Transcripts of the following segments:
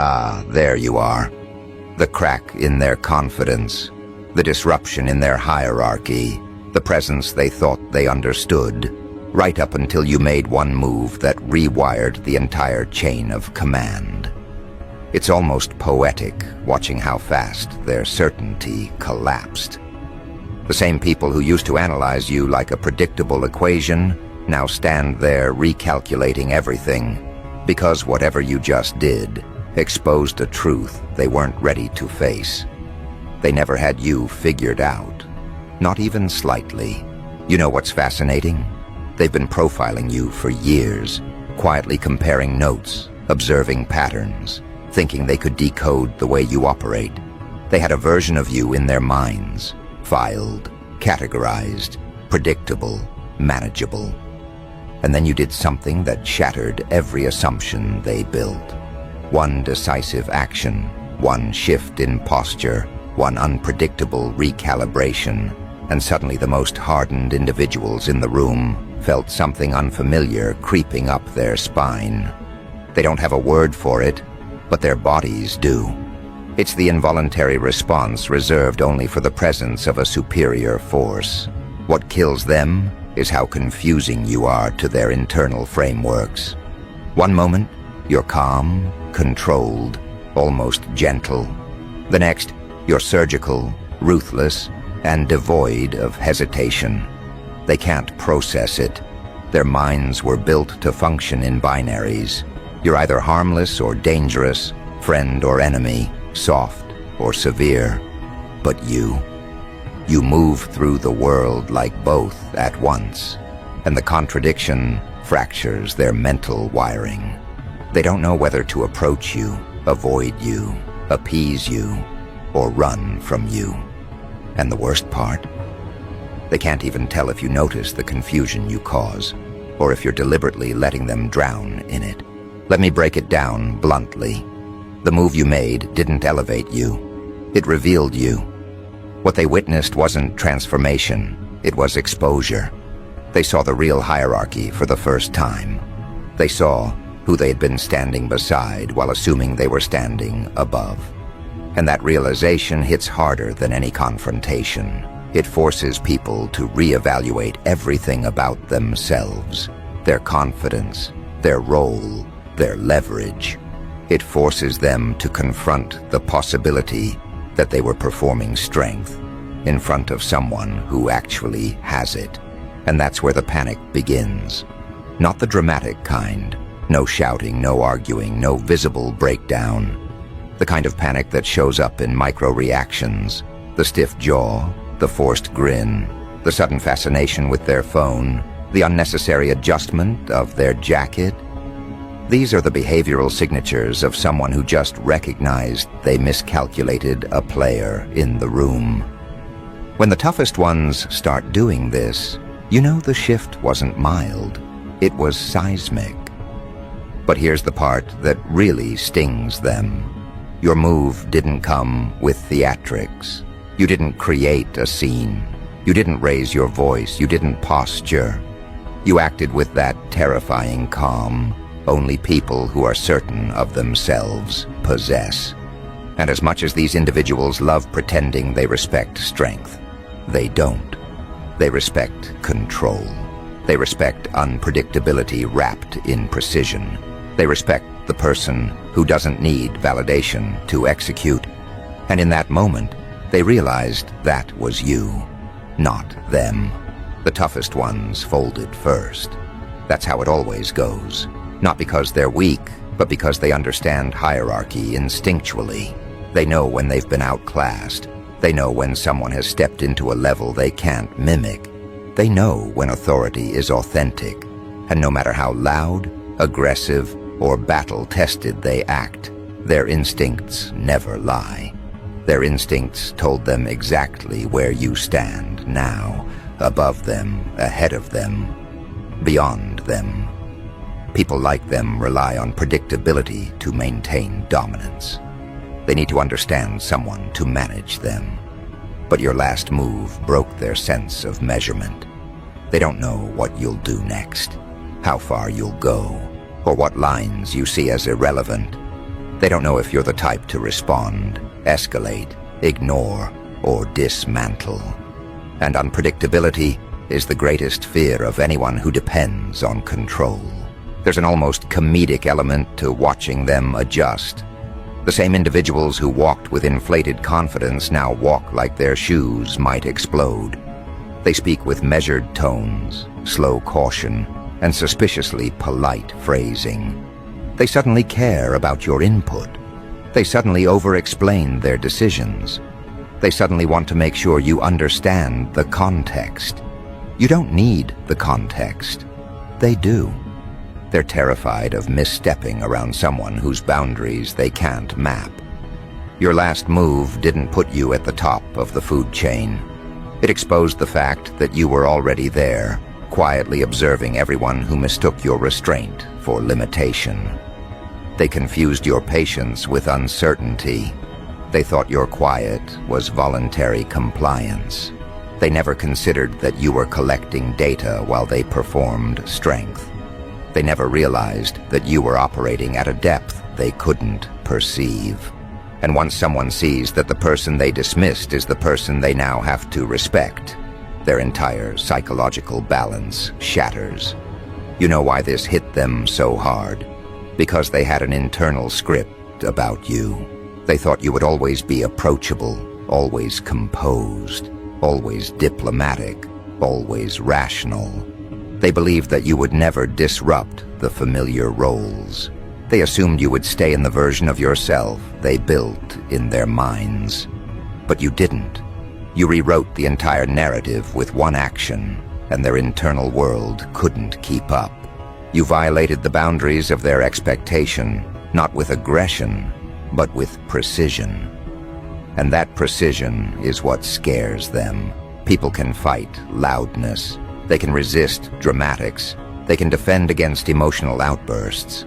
Ah, there you are. The crack in their confidence, the disruption in their hierarchy, the presence they thought they understood, right up until you made one move that rewired the entire chain of command. It's almost poetic watching how fast their certainty collapsed. The same people who used to analyze you like a predictable equation now stand there recalculating everything, because whatever you just did exposed a truth they weren't ready to face. They never had you figured out, not even slightly. You know what's fascinating? They've been profiling you for years, quietly comparing notes, observing patterns, thinking they could decode the way you operate. They had a version of you in their minds, filed, categorized, predictable, manageable. And then you did something that shattered every assumption they built. One decisive action, one shift in posture, one unpredictable recalibration, and suddenly the most hardened individuals in the room felt something unfamiliar creeping up their spine. They don't have a word for it, but their bodies do. It's the involuntary response reserved only for the presence of a superior force. What kills them is how confusing you are to their internal frameworks. One moment, you're calm, controlled, almost gentle. The next, you're surgical, ruthless, and devoid of hesitation. They can't process it. Their minds were built to function in binaries. You're either harmless or dangerous, friend or enemy, soft or severe. But you move through the world like both at once, and the contradiction fractures their mental wiring. They don't know whether to approach you, avoid you, appease you, or run from you. And the worst part? They can't even tell if you notice the confusion you cause, or if you're deliberately letting them drown in it. Let me break it down bluntly. The move you made didn't elevate you. It revealed you. What they witnessed wasn't transformation, it was exposure. They saw the real hierarchy for the first time. They saw who they had been standing beside while assuming they were standing above. And that realization hits harder than any confrontation. It forces people to reevaluate everything about themselves, their confidence, their role, their leverage. It forces them to confront the possibility that they were performing strength in front of someone who actually has it. And that's where the panic begins. Not the dramatic kind. No shouting, no arguing, no visible breakdown. The kind of panic that shows up in micro-reactions, the stiff jaw, the forced grin, the sudden fascination with their phone, the unnecessary adjustment of their jacket. These are the behavioral signatures of someone who just recognized they miscalculated a player in the room. When the toughest ones start doing this, you know the shift wasn't mild, it was seismic. But here's the part that really stings them. Your move didn't come with theatrics. You didn't create a scene. You didn't raise your voice. You didn't posture. You acted with that terrifying calm only people who are certain of themselves possess. And as much as these individuals love pretending they respect strength, they don't. They respect control. They respect unpredictability wrapped in precision. They respect the person who doesn't need validation to execute. And in that moment, they realized that was you, not them. The toughest ones folded first. That's how it always goes. Not because they're weak, but because they understand hierarchy instinctually. They know when they've been outclassed. They know when someone has stepped into a level they can't mimic. They know when authority is authentic. And no matter how loud, aggressive, or battle-tested they act, their instincts never lie. Their instincts told them exactly where you stand now, above them, ahead of them, beyond them. People like them rely on predictability to maintain dominance. They need to understand someone to manage them. But your last move broke their sense of measurement. They don't know what you'll do next, how far you'll go, or what lines you see as irrelevant. They don't know if you're the type to respond, escalate, ignore, or dismantle. And unpredictability is the greatest fear of anyone who depends on control. There's an almost comedic element to watching them adjust. The same individuals who walked with inflated confidence now walk like their shoes might explode. They speak with measured tones, slow caution, and suspiciously polite phrasing. They suddenly care about your input. They suddenly over-explain their decisions. They suddenly want to make sure you understand the context. You don't need the context. They do. They're terrified of misstepping around someone whose boundaries they can't map. Your last move didn't put you at the top of the food chain. It exposed the fact that you were already there, quietly observing everyone who mistook your restraint for limitation. They confused your patience with uncertainty. They thought your quiet was voluntary compliance. They never considered that you were collecting data while they performed strength. They never realized that you were operating at a depth they couldn't perceive. And once someone sees that the person they dismissed is the person they now have to respect, their entire psychological balance shatters. You know why this hit them so hard? Because they had an internal script about you. They thought you would always be approachable, always composed, always diplomatic, always rational. They believed that you would never disrupt the familiar roles. They assumed you would stay in the version of yourself they built in their minds. But you didn't. You rewrote the entire narrative with one action, and their internal world couldn't keep up. You violated the boundaries of their expectation, not with aggression, but with precision. And that precision is what scares them. People can fight loudness. They can resist dramatics. They can defend against emotional outbursts.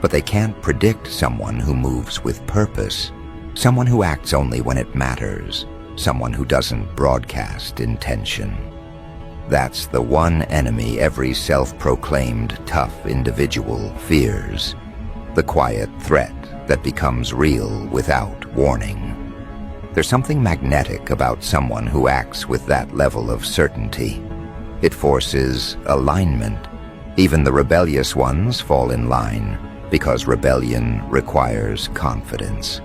But they can't predict someone who moves with purpose, someone who acts only when it matters, someone who doesn't broadcast intention. That's the one enemy every self-proclaimed tough individual fears, the quiet threat that becomes real without warning. There's something magnetic about someone who acts with that level of certainty. It forces alignment. Even the rebellious ones fall in line, because rebellion requires confidence.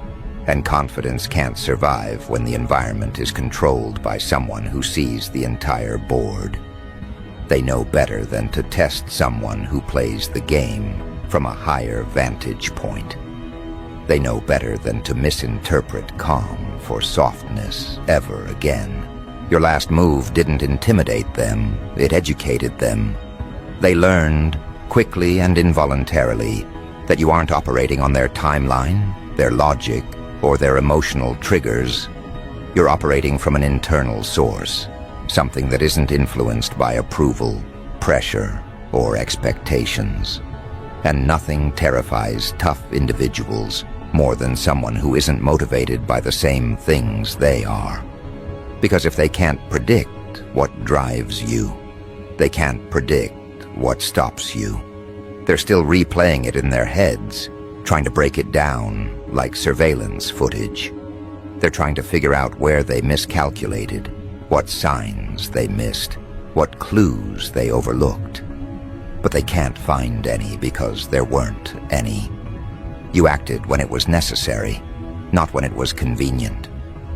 And confidence can't survive when the environment is controlled by someone who sees the entire board. They know better than to test someone who plays the game from a higher vantage point. They know better than to misinterpret calm for softness ever again. Your last move didn't intimidate them, it educated them. They learned, quickly and involuntarily, that you aren't operating on their timeline, their logic, or their emotional triggers. You're operating from an internal source, something that isn't influenced by approval, pressure, or expectations. And nothing terrifies tough individuals more than someone who isn't motivated by the same things they are. Because if they can't predict what drives you, they can't predict what stops you. They're still replaying it in their heads, trying to break it down like surveillance footage. They're trying to figure out where they miscalculated, what signs they missed, what clues they overlooked. But they can't find any because there weren't any. You acted when it was necessary, not when it was convenient.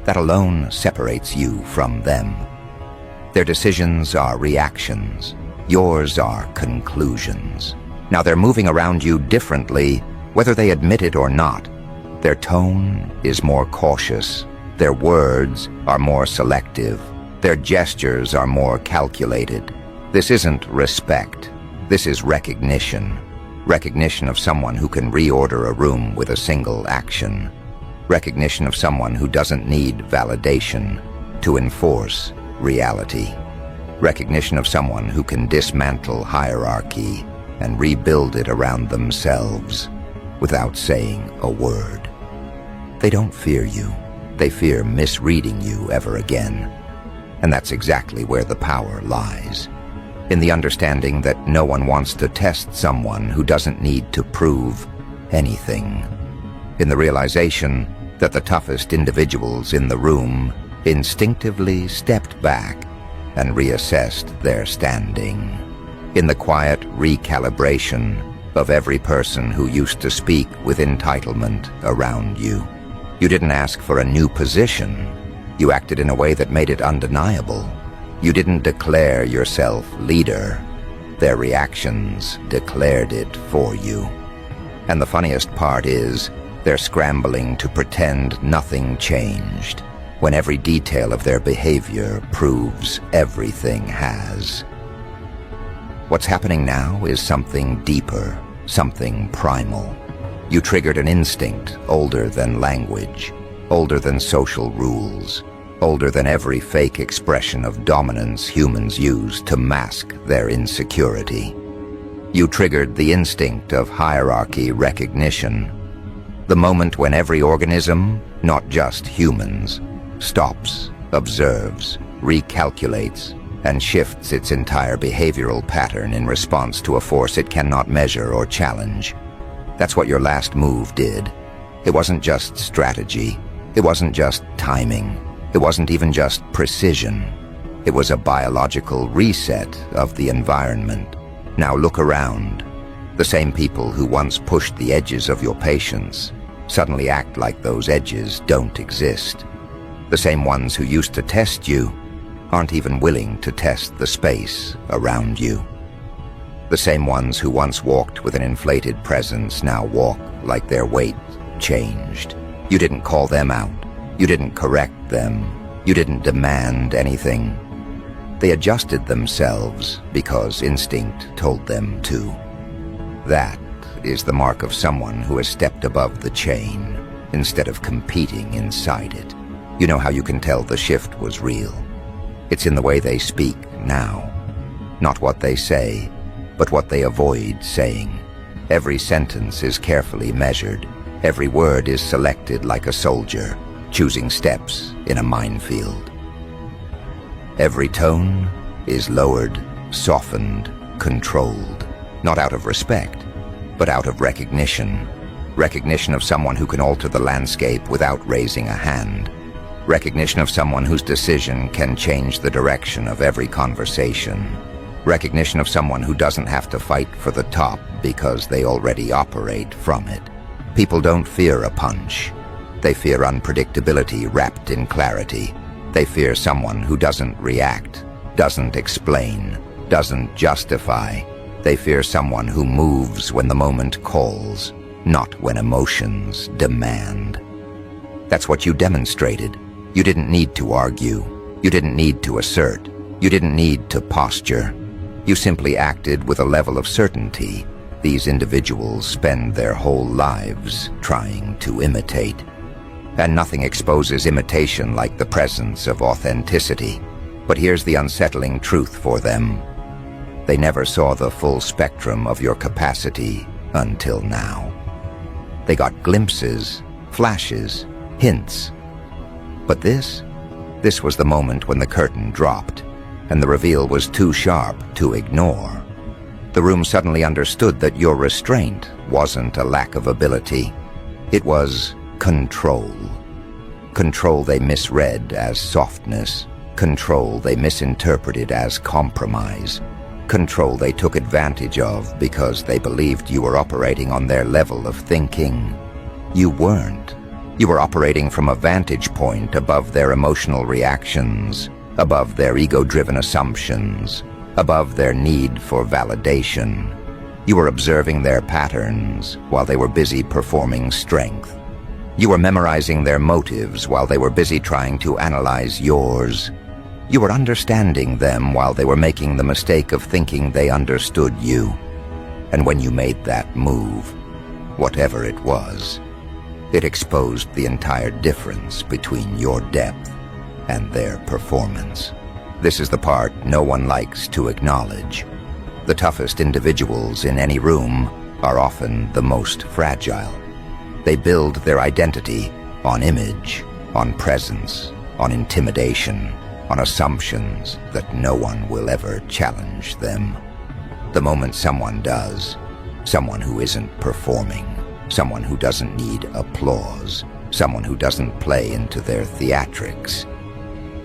That alone separates you from them. Their decisions are reactions. Yours are conclusions. Now they're moving around you differently, whether they admit it or not. Their tone is more cautious. Their words are more selective. Their gestures are more calculated. This isn't respect. This is recognition. Recognition of someone who can reorder a room with a single action. Recognition of someone who doesn't need validation to enforce reality. Recognition of someone who can dismantle hierarchy and rebuild it around themselves without saying a word. They don't fear you. They fear misreading you ever again. And that's exactly where the power lies. In the understanding that no one wants to test someone who doesn't need to prove anything. in the realization that the toughest individuals in the room instinctively stepped back and reassessed their standing. In the quiet recalibration of every person who used to speak with entitlement around you. You didn't ask for a new position. You acted in a way that made it undeniable. You didn't declare yourself leader. Their reactions declared it for you. And the funniest part is, they're scrambling to pretend nothing changed, when every detail of their behavior proves everything has. What's happening now is something deeper, something primal. You triggered an instinct older than language, older than social rules, older than every fake expression of dominance humans use to mask their insecurity. You triggered the instinct of hierarchy recognition, the moment when every organism, not just humans, stops, observes, recalculates, and shifts its entire behavioral pattern in response to a force it cannot measure or challenge. That's what your last move did. It wasn't just strategy. It wasn't just timing. It wasn't even just precision. It was a biological reset of the environment. Now look around. The same people who once pushed the edges of your patience suddenly act like those edges don't exist. The same ones who used to test you aren't even willing to test the space around you. The same ones who once walked with an inflated presence now walk like their weight changed. You didn't call them out. You didn't correct them. You didn't demand anything. They adjusted themselves because instinct told them to. That is the mark of someone who has stepped above the chain instead of competing inside it. You know how you can tell the shift was real? It's in the way they speak now. Not what they say, but what they avoid saying. Every sentence is carefully measured. Every word is selected like a soldier, choosing steps in a minefield. Every tone is lowered, softened, controlled, not out of respect, but out of recognition. Recognition of someone who can alter the landscape without raising a hand. Recognition of someone whose decision can change the direction of every conversation. Recognition of someone who doesn't have to fight for the top because they already operate from it. People don't fear a punch. They fear unpredictability wrapped in clarity. They fear someone who doesn't react, doesn't explain, doesn't justify. They fear someone who moves when the moment calls, not when emotions demand. That's what you demonstrated. You didn't need to argue. You didn't need to assert. You didn't need to posture. You simply acted with a level of certainty these individuals spend their whole lives trying to imitate. And nothing exposes imitation like the presence of authenticity. But here's the unsettling truth for them. They never saw the full spectrum of your capacity until now. They got glimpses, flashes, hints. But this was the moment when the curtain dropped, and the reveal was too sharp to ignore. The room suddenly understood that your restraint wasn't a lack of ability. It was control. Control they misread as softness. Control they misinterpreted as compromise. Control they took advantage of because they believed you were operating on their level of thinking. You weren't. You were operating from a vantage point above their emotional reactions, above their ego-driven assumptions, above their need for validation. You were observing their patterns while they were busy performing strength. You were memorizing their motives while they were busy trying to analyze yours. You were understanding them while they were making the mistake of thinking they understood you. And when you made that move, whatever it was, it exposed the entire difference between your depth and their performance. This is the part no one likes to acknowledge. The toughest individuals in any room are often the most fragile. They build their identity on image, on presence, on intimidation, on assumptions that no one will ever challenge them. The moment someone does, someone who isn't performing, someone who doesn't need applause, someone who doesn't play into their theatrics.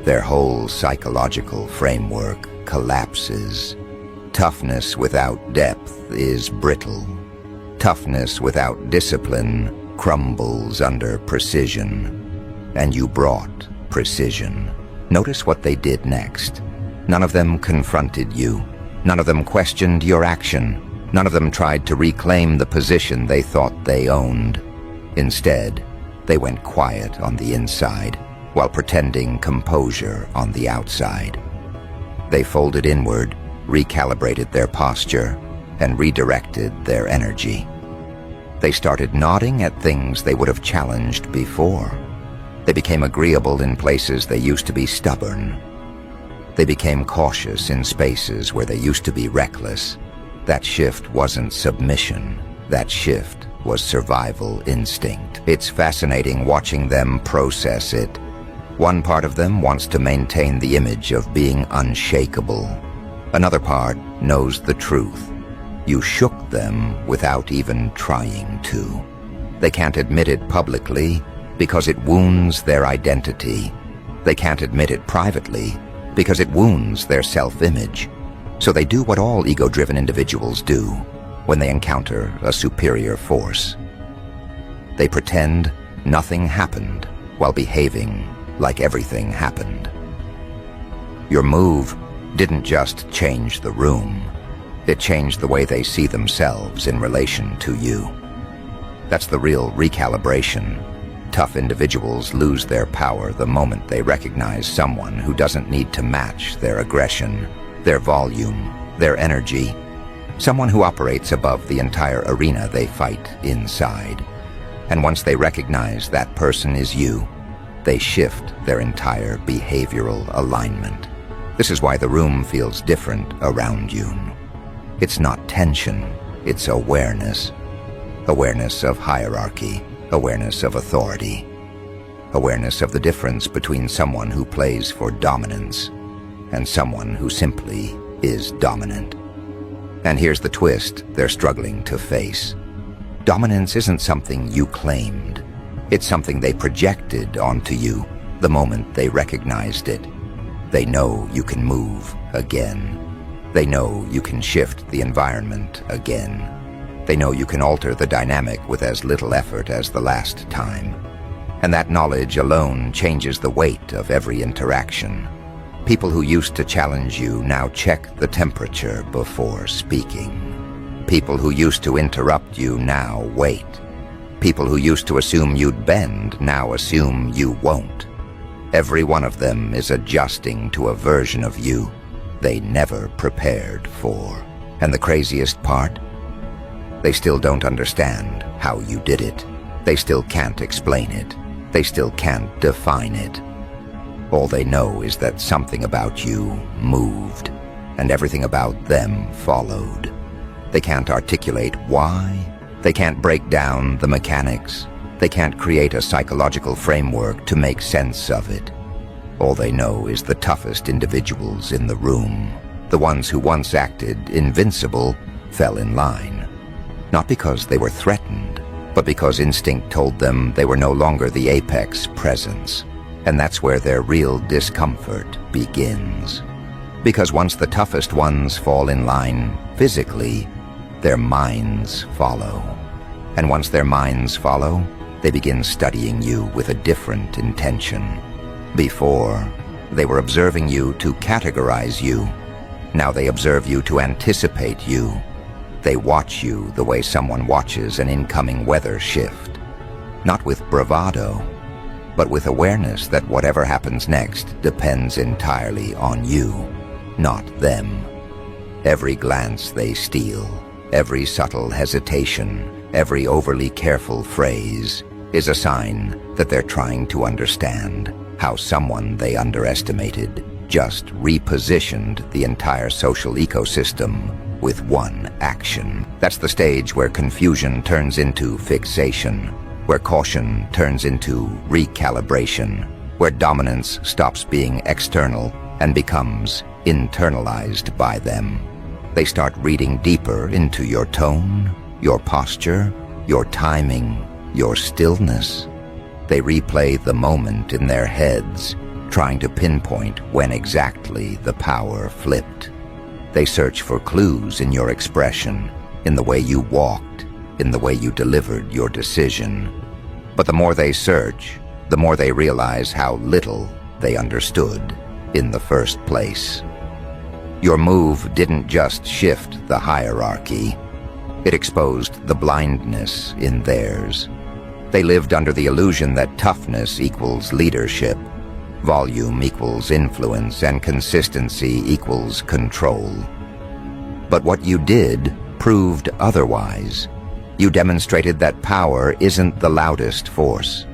Their whole psychological framework collapses. Toughness without depth is brittle. Toughness without discipline crumbles under precision. And you brought precision. Notice what they did next. None of them confronted you. None of them questioned your action. None of them tried to reclaim the position they thought they owned. Instead, they went quiet on the inside, while pretending composure on the outside. They folded inward, recalibrated their posture, and redirected their energy. They started nodding at things they would have challenged before. They became agreeable in places they used to be stubborn. They became cautious in spaces where they used to be reckless. That shift wasn't submission. That shift was survival instinct. It's fascinating watching them process it. One part of them wants to maintain the image of being unshakable. Another part knows the truth. You shook them without even trying to. They can't admit it publicly because it wounds their identity. They can't admit it privately because it wounds their self-image. So they do what all ego-driven individuals do when they encounter a superior force. They pretend nothing happened while behaving like everything happened. Your move didn't just change the room. It changed the way they see themselves in relation to you. That's the real recalibration. Tough individuals lose their power the moment they recognize someone who doesn't need to match their aggression, their volume, their energy. Someone who operates above the entire arena they fight inside. And once they recognize that person is you, they shift their entire behavioral alignment. This is why the room feels different around you. It's not tension, it's awareness. Awareness of hierarchy, awareness of authority, awareness of the difference between someone who plays for dominance and someone who simply is dominant. And here's the twist they're struggling to face. Dominance isn't something you claimed. It's something they projected onto you the moment they recognized it. They know you can move again. They know you can shift the environment again. They know you can alter the dynamic with as little effort as the last time. And that knowledge alone changes the weight of every interaction. People who used to challenge you now check the temperature before speaking. People who used to interrupt you now wait. People who used to assume you'd bend now assume you won't. Every one of them is adjusting to a version of you they never prepared for. And the craziest part? They still don't understand how you did it. They still can't explain it. They still can't define it. All they know is that something about you moved, and everything about them followed. They can't articulate why. They can't break down the mechanics. They can't create a psychological framework to make sense of it. All they know is the toughest individuals in the room, the ones who once acted invincible, fell in line. Not because they were threatened, but because instinct told them they were no longer the apex presence. And that's where their real discomfort begins. Because once the toughest ones fall in line physically, their minds follow. And once their minds follow, they begin studying you with a different intention. Before, they were observing you to categorize you. Now they observe you to anticipate you. They watch you the way someone watches an incoming weather shift. Not with bravado, but with awareness that whatever happens next depends entirely on you, not them. Every glance they steal, every subtle hesitation, every overly careful phrase is a sign that they're trying to understand how someone they underestimated just repositioned the entire social ecosystem with one action. That's the stage where confusion turns into fixation, where caution turns into recalibration, where dominance stops being external and becomes internalized by them. They start reading deeper into your tone, your posture, your timing, your stillness. They replay the moment in their heads, trying to pinpoint when exactly the power flipped. They search for clues in your expression, in the way you walked, in the way you delivered your decision. But the more they search, the more they realize how little they understood in the first place. Your move didn't just shift the hierarchy. It exposed the blindness in theirs. They lived under the illusion that toughness equals leadership, volume equals influence, and consistency equals control. But what you did proved otherwise. You demonstrated that power isn't the loudest force.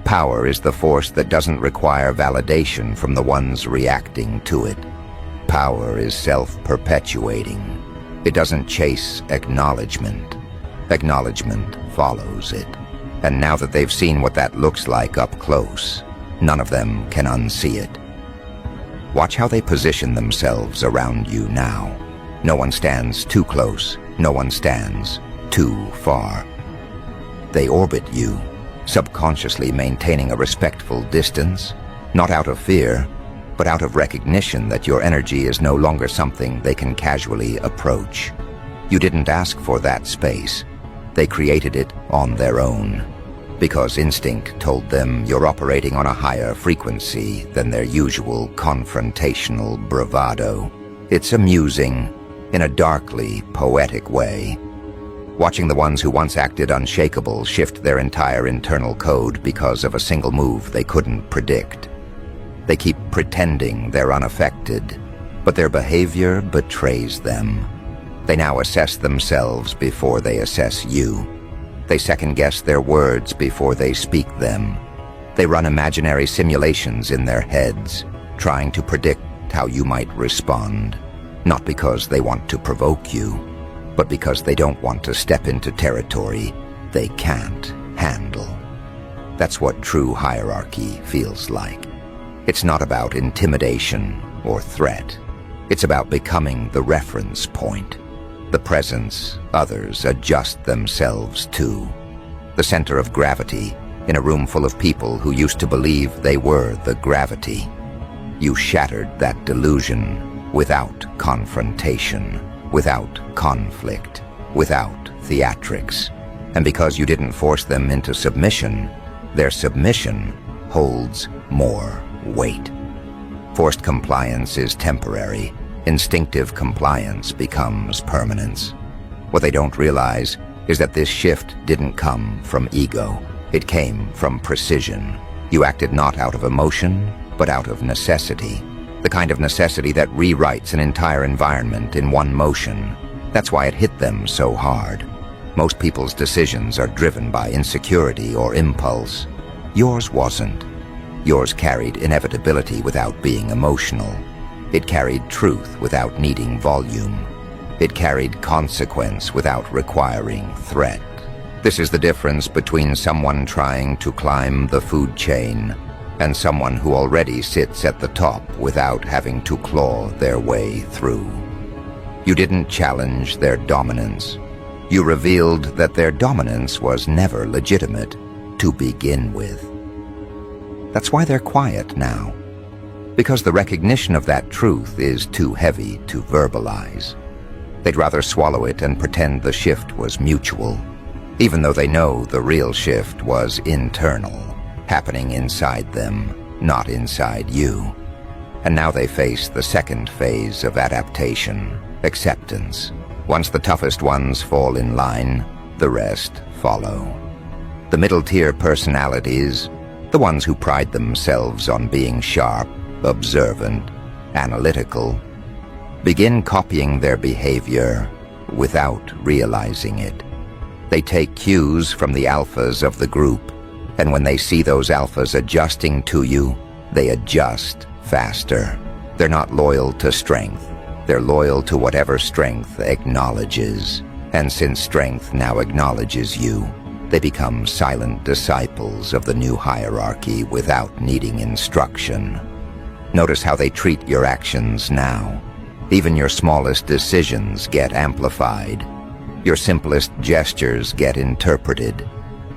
Power is the force that doesn't require validation from the ones reacting to it. Power is self-perpetuating. It doesn't chase acknowledgement. Acknowledgement follows it. And now that they've seen what that looks like up close, none of them can unsee it. Watch how they position themselves around you now. No one stands too close. No one stands too far. They orbit you, subconsciously maintaining a respectful distance, not out of fear, but out of recognition that your energy is no longer something they can casually approach. You didn't ask for that space. They created it on their own, because instinct told them you're operating on a higher frequency than their usual confrontational bravado. It's amusing, in a darkly poetic way, watching the ones who once acted unshakable shift their entire internal code because of a single move they couldn't predict. They keep pretending they're unaffected, but their behavior betrays them. They now assess themselves before they assess you. They second-guess their words before they speak them. They run imaginary simulations in their heads, trying to predict how you might respond, not because they want to provoke you, but because they don't want to step into territory they can't handle. That's what true hierarchy feels like. It's not about intimidation or threat. It's about becoming the reference point, the presence others adjust themselves to, the center of gravity in a room full of people who used to believe they were the gravity. You shattered that delusion without confrontation, without conflict, without theatrics. And because you didn't force them into submission, their submission holds more weight. Forced compliance is temporary. Instinctive compliance becomes permanence. What they don't realize is that this shift didn't come from ego. It came from precision. You acted not out of emotion, but out of necessity. The kind of necessity that rewrites an entire environment in one motion. That's why it hit them so hard. Most people's decisions are driven by insecurity or impulse. Yours wasn't. Yours carried inevitability without being emotional. It carried truth without needing volume. It carried consequence without requiring threat. This is the difference between someone trying to climb the food chain and someone who already sits at the top without having to claw their way through. You didn't challenge their dominance. You revealed that their dominance was never legitimate to begin with. That's why they're quiet now, because the recognition of that truth is too heavy to verbalize. They'd rather swallow it and pretend the shift was mutual, even though they know the real shift was internal, happening inside them, not inside you. And now they face the second phase of adaptation, acceptance. Once the toughest ones fall in line, the rest follow. The middle-tier personalities, the ones who pride themselves on being sharp, observant, analytical, begin copying their behavior without realizing it. They take cues from the alphas of the group, and when they see those alphas adjusting to you, they adjust faster. They're not loyal to strength. They're loyal to whatever strength acknowledges. And since strength now acknowledges you, they become silent disciples of the new hierarchy without needing instruction. Notice how they treat your actions now. Even your smallest decisions get amplified. Your simplest gestures get interpreted.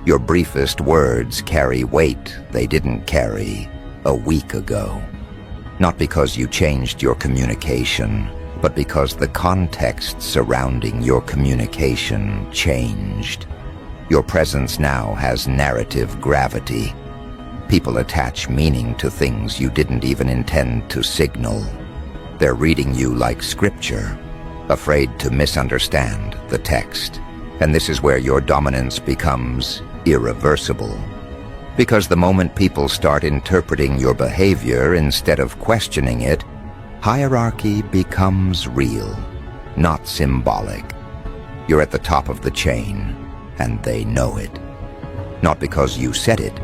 Your briefest words carry weight they didn't carry a week ago. Not because you changed your communication, but because the context surrounding your communication changed. Your presence now has narrative gravity. People attach meaning to things you didn't even intend to signal. They're reading you like scripture, afraid to misunderstand the text. And this is where your dominance becomes irreversible. Because the moment people start interpreting your behavior instead of questioning it, hierarchy becomes real, not symbolic. You're at the top of the chain, and they know it. Not because you said it,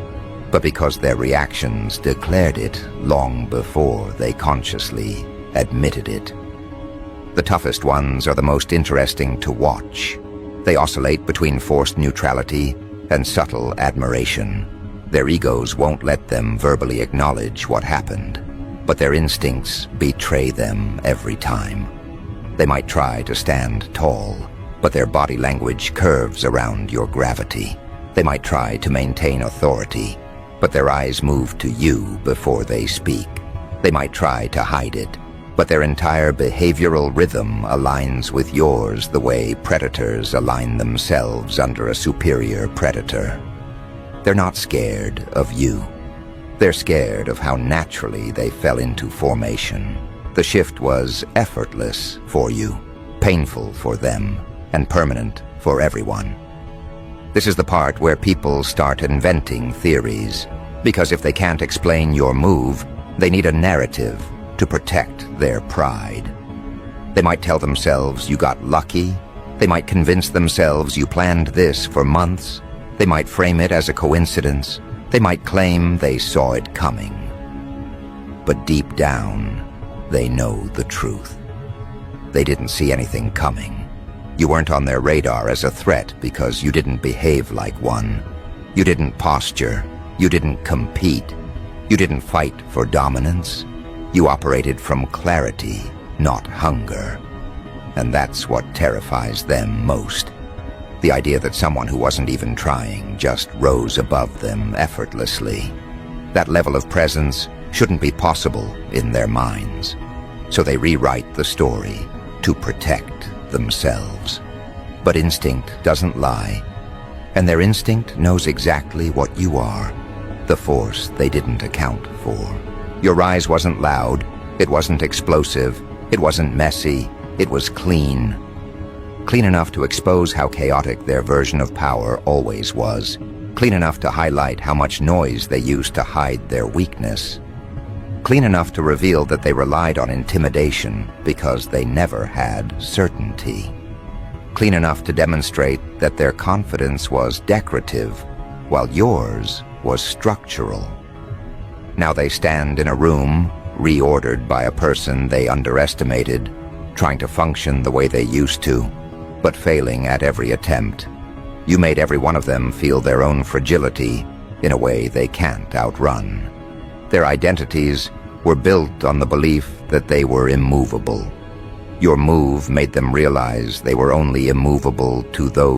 but because their reactions declared it long before they consciously admitted it. The toughest ones are the most interesting to watch. They oscillate between forced neutrality and subtle admiration. Their egos won't let them verbally acknowledge what happened, but their instincts betray them every time. They might try to stand tall, but their body language curves around your gravity. They might try to maintain authority, but their eyes move to you before they speak. They might try to hide it, but their entire behavioral rhythm aligns with yours the way predators align themselves under a superior predator. They're not scared of you. They're scared of how naturally they fell into formation. The shift was effortless for you, painful for them, and permanent for everyone. This is the part where people start inventing theories, because if they can't explain your move, they need a narrative to protect their pride. They might tell themselves you got lucky. They might convince themselves you planned this for months. They might frame it as a coincidence. They might claim they saw it coming. But deep down, they know the truth. They didn't see anything coming. You weren't on their radar as a threat because you didn't behave like one. You didn't posture. You didn't compete. You didn't fight for dominance. You operated from clarity, not hunger. And that's what terrifies them most. The idea that someone who wasn't even trying just rose above them effortlessly. That level of presence shouldn't be possible in their minds. So they rewrite the story to protect themselves. But instinct doesn't lie. And their instinct knows exactly what you are, the force they didn't account for. Your rise wasn't loud, it wasn't explosive, it wasn't messy, it was clean. Clean enough to expose how chaotic their version of power always was. Clean enough to highlight how much noise they used to hide their weakness. Clean enough to reveal that they relied on intimidation because they never had certainty. Clean enough to demonstrate that their confidence was decorative, while yours was structural. Now they stand in a room, reordered by a person they underestimated, trying to function the way they used to, but failing at every attempt. You made every one of them feel their own fragility in a way they can't outrun. Their identities were built on the belief that they were immovable. Your move made them realize they were only immovable to those